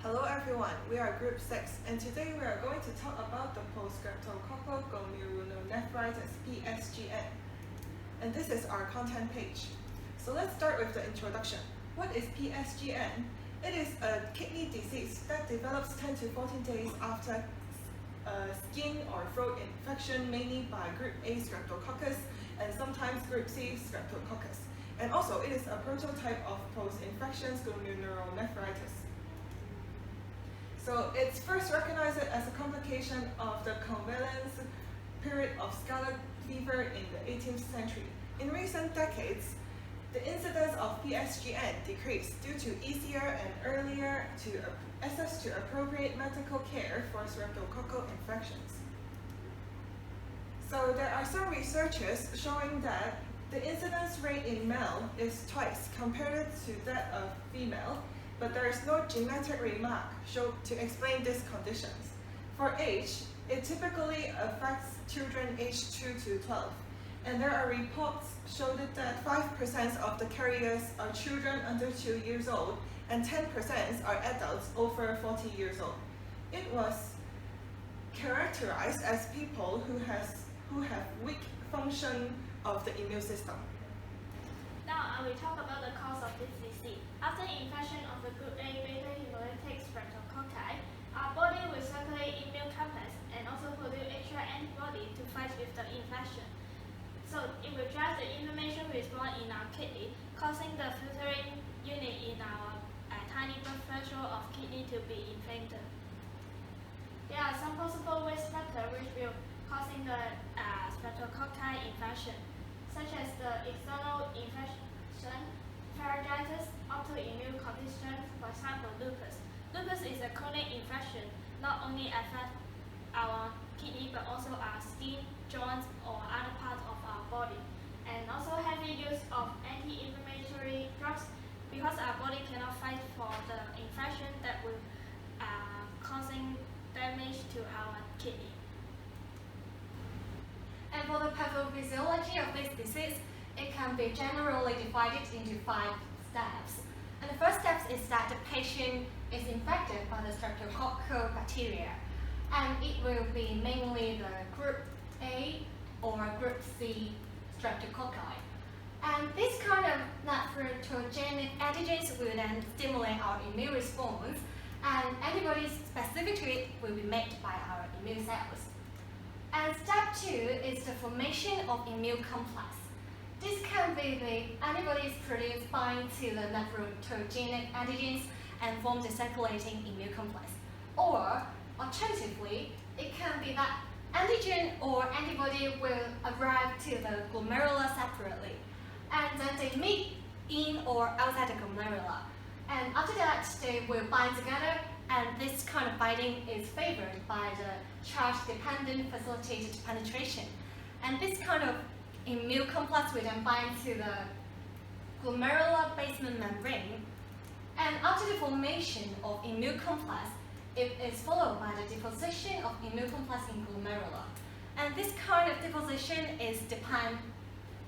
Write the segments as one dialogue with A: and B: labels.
A: Hello everyone, we are Group 6 and today we are going to talk about the Poststreptococcal Glomerulonephritis (PSGN). And this is our content page. So let's start with the introduction. What is PSGN? It is a kidney disease that develops 10 to 14 days after skin or throat infection, mainly by Group A Streptococcus and sometimes Group C Streptococcus. And also it is a prototype of post-infections glomerulonephritis. So it's first recognized as a complication of the convalescence period of scarlet fever in the 18th century. In recent decades, the incidence of PSGN decreased due to easier and earlier access to appropriate medical care for streptococcal infections. So there are some researchers showing that the incidence rate in male is twice compared to that of female, but there is no genetic remark shown to explain these conditions. For age, it typically affects children aged 2 to 12, and there are reports showing that 5% of the carriers are children under 2 years old, and 10% are adults over 40 years old. It was characterized as people who have weak function of the immune system.
B: Now I will talk about the cause of this disease. After infection of the group A beta hemolytic streptococci, our body will circulate immune complex and also produce extra antibody to fight with the infection. So it will drive the inflammation response in our kidney, causing the filtering unit in our tiny blood vessel of kidney to be inflamed. There are some possible risk factors which will causing the streptococci infection, such as the external infection, pharyngitis, autoimmune conditions, for example lupus. Lupus is a chronic infection, not only affects our kidney but also our skin, joints, or other parts of our body. And also heavy use of anti-inflammatory drugs, because our body cannot fight for the infection that will causing damage to our kidney.
C: And for the pathophysiology of this disease, it can be generally divided into 5 steps. And the first step is that the patient is infected by the streptococcal bacteria, and it will be mainly the group A or group C streptococci. And this kind of nephrogenic antigens will then stimulate our immune response, and antibodies specific to it will be made by our immune cells. And step 2 is the formation of immune complex. This can be the antibodies produced bind to the nephrogenic antigens and form the circulating immune complex. Or, alternatively, it can be that antigen or antibody will arrive to the glomerula separately, and then they meet in or outside the glomerula. And after that, they will bind together, and this kind of binding is favored by the charge-dependent facilitated penetration. And this kind of immune complex will then bind to the glomerular basement membrane. And after the formation of immune complex, it is followed by the deposition of immune complex in glomerula. And this kind of deposition is dependent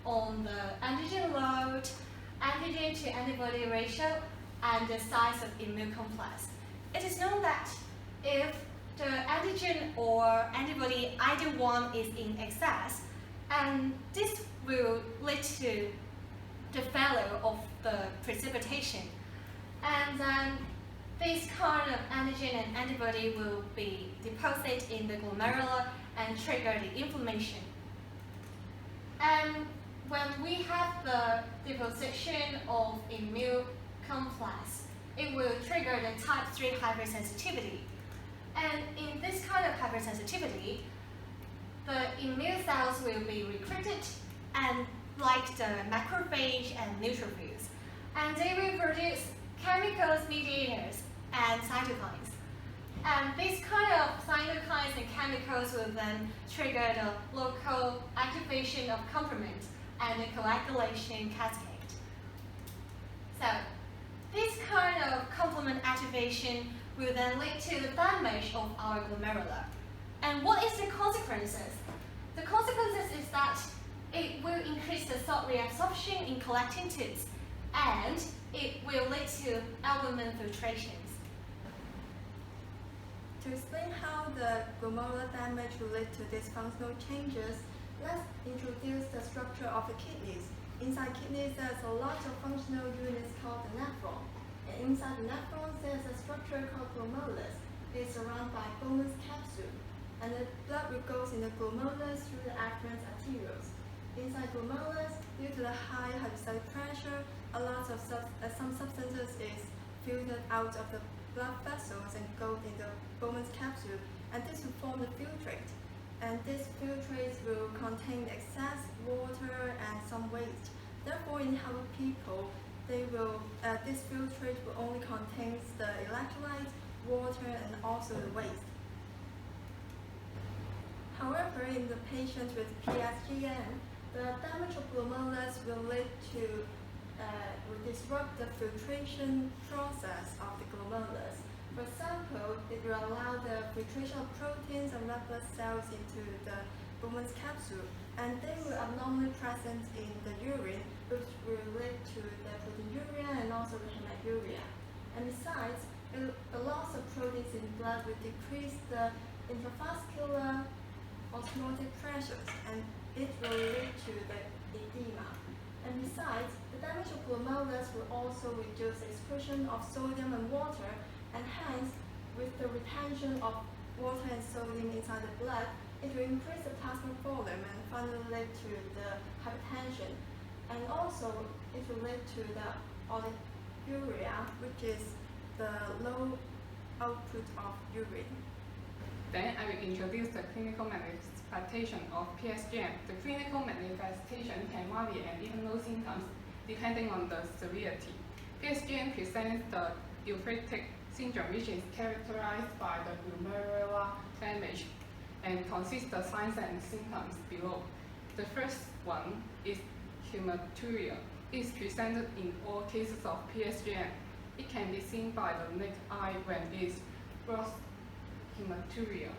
C: on the antigen load, antigen to antibody ratio, and the size of immune complex. It is known that if the antigen or antibody, either one, is in excess, and this will lead to the failure of the precipitation. And then this kind of antigen and antibody will be deposited in the glomerula and trigger the inflammation. And when we have the deposition of immune complex, it will trigger the type 3 hypersensitivity. And in this kind of hypersensitivity, the immune cells will be recruited, and like the macrophage and neutrophils. And they will produce chemicals, mediators, and cytokines. And these kind of cytokines and chemicals will then trigger the local activation of complement and the coagulation cascade. So this kind of complement activation will then lead to the damage of our glomerula. And what is the consequences? The consequences is that it will increase the salt reabsorption in collecting tubes, and it will lead to albumin filtrations.
D: To explain how the glomerular damage relates to dysfunctional changes, let's introduce the structure of the kidneys. Inside kidneys, there's a lot of functional units called the nephron. And inside the nephrons, there's a structure called glomerulus. It's surrounded by Bowman's capsule. And the blood goes in the glomerulus through the afferent arterioles. Inside glomerulus, due to the high hydrostatic pressure, a lot of some substances is filtered out of the blood vessels and go in the Bowman's capsule, and this will form the filtrate. And these filtrates will contain excess water and some waste. Therefore, in healthy people, this filtrate will only contain the electrolytes, water, and also the waste. However, in the patient with PSGN, the damage of glomerulus will disrupt the filtration process of the glomerulus. For example, it will allow the filtration of proteins and red blood cells into the Bowman's capsule, and they will abnormally present in the urine, which will lead to the proteinuria and also the hematuria. And besides, the loss of proteins in blood will decrease the intravascular osmotic pressures, and it will lead to the edema. And besides, the damage of glomerulus will also reduce the excretion of sodium and water, and hence, with the retention of water and sodium inside the blood, it will increase the plasma volume and finally lead to the hypertension. And also, it will lead to the oliguria, which is the low output of urine.
E: Then I will introduce the clinical manifestation of PSGN. The clinical manifestation can vary and even no symptoms depending on the severity. PSGN presents the nephritic syndrome, which is characterized by the glomerular damage and consists of signs and symptoms below. The first one is hematuria. It is presented in all cases of PSGN. It can be seen by the naked eye when it is gross hematuria.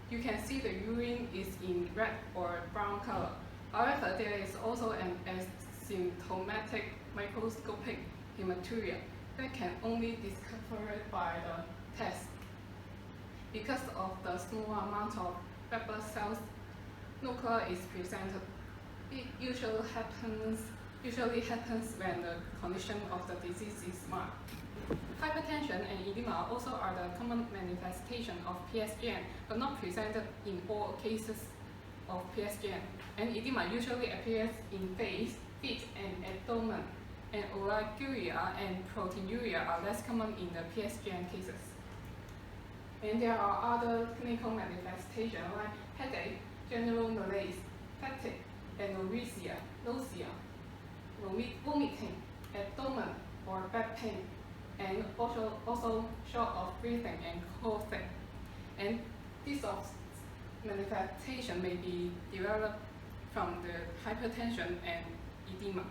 E: You can see the urine is in red or brown color. However, there is also an asymptomatic microscopic hematuria that can only be discovered by the test. Because of the small amount of red blood cells, no color is presented. It usually happens when the condition of the disease is mild. Hypertension and edema also are the common manifestation of PSGN, but not presented in all cases of PSGN. And edema usually appears in face, feet, and abdomen, and oliguria and proteinuria are less common in the PSGN cases. And there are other clinical manifestations like headache, general malaise, fatigue, anorexia, nausea, vomiting, abdomen or back pain, and also short of breathing and coughing. And this manifestation may be developed from the hypertension and edema.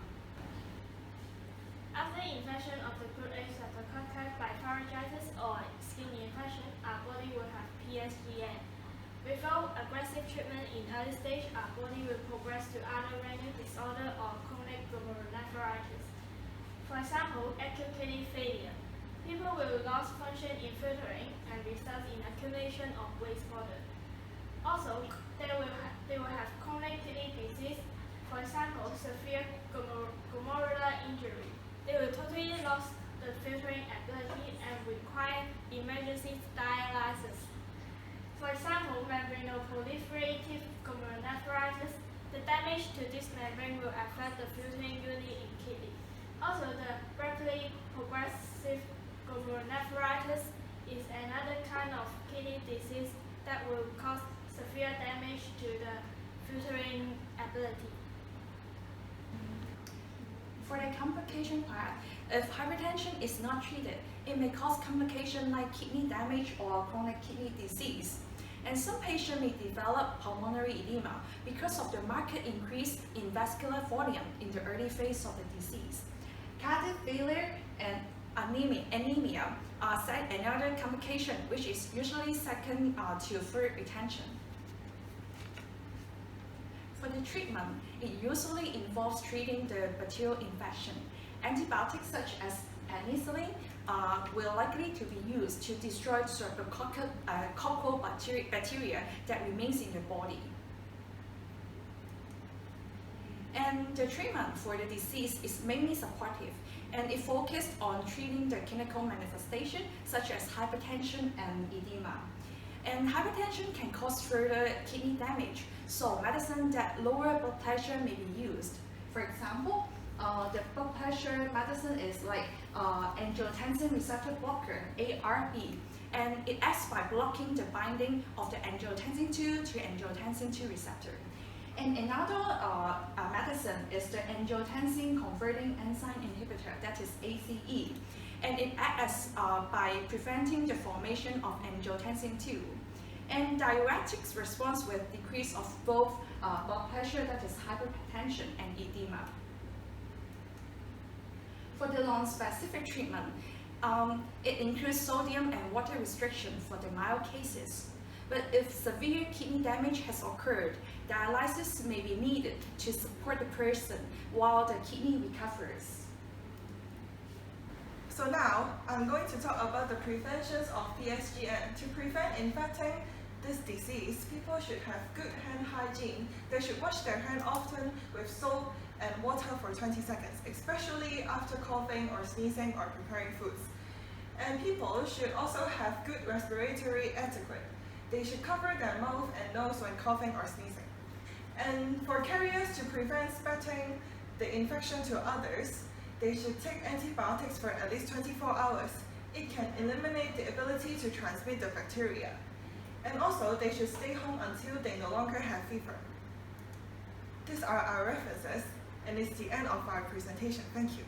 B: After infection of the group A streptococcal by pharyngitis or skin infection, our body will have PSGN. Without aggressive treatment in early stage, our body will progress to other renal disorder or chronic glomerulonephritis. For example, acute kidney failure. People will lose function in filtering and result in accumulation of wastewater. Also, they will have chronic kidney disease, for example, severe glomerular injury. They will totally lose the filtering ability and require emergency dialysis. For example, membranoproliferative glomerulonephritis, the damage to this membrane will affect the filtering unit in kidney. Also, the rapidly progressive glomerulonephritis is another kind of kidney disease that will cause severe damage to the filtering ability.
F: For the complication part, if hypertension is not treated, it may cause complications like kidney damage or chronic kidney disease. And some patients may develop pulmonary edema because of the marked increase in vascular volume in the early phase of the disease. Cardiac failure and anemia are another complication, which is usually second to fluid retention. For the treatment, it usually involves treating the bacterial infection. Antibiotics such as penicillin will likely to be used to destroy streptococcal bacteria that remains in the body. And the treatment for the disease is mainly supportive, and it focused on treating the clinical manifestation such as hypertension and edema. And hypertension can cause further kidney damage, so medicine that lower blood pressure may be used. For example, the blood pressure medicine is like angiotensin receptor blocker, ARB, and it acts by blocking the binding of the angiotensin 2 to angiotensin 2 receptor. And another medicine is the angiotensin converting enzyme inhibitor, that is ACE, and it acts by preventing the formation of angiotensin 2. And diuretics responds with decrease of both blood pressure, that is hypertension, and edema. For the non-specific treatment, it includes sodium and water restriction for the mild cases. But if severe kidney damage has occurred, dialysis may be needed to support the person while the kidney recovers.
A: So now, I'm going to talk about the preventions of PSGN. To prevent infecting this disease, people should have good hand hygiene. They should wash their hand often with soap and water for 20 seconds, especially after coughing or sneezing or preparing foods. And people should also have good respiratory etiquette. They should cover their mouth and nose when coughing or sneezing. And for carriers to prevent spreading the infection to others, they should take antibiotics for at least 24 hours. It can eliminate the ability to transmit the bacteria. And also, they should stay home until they no longer have fever. These are our references, and it's the end of our presentation. Thank you.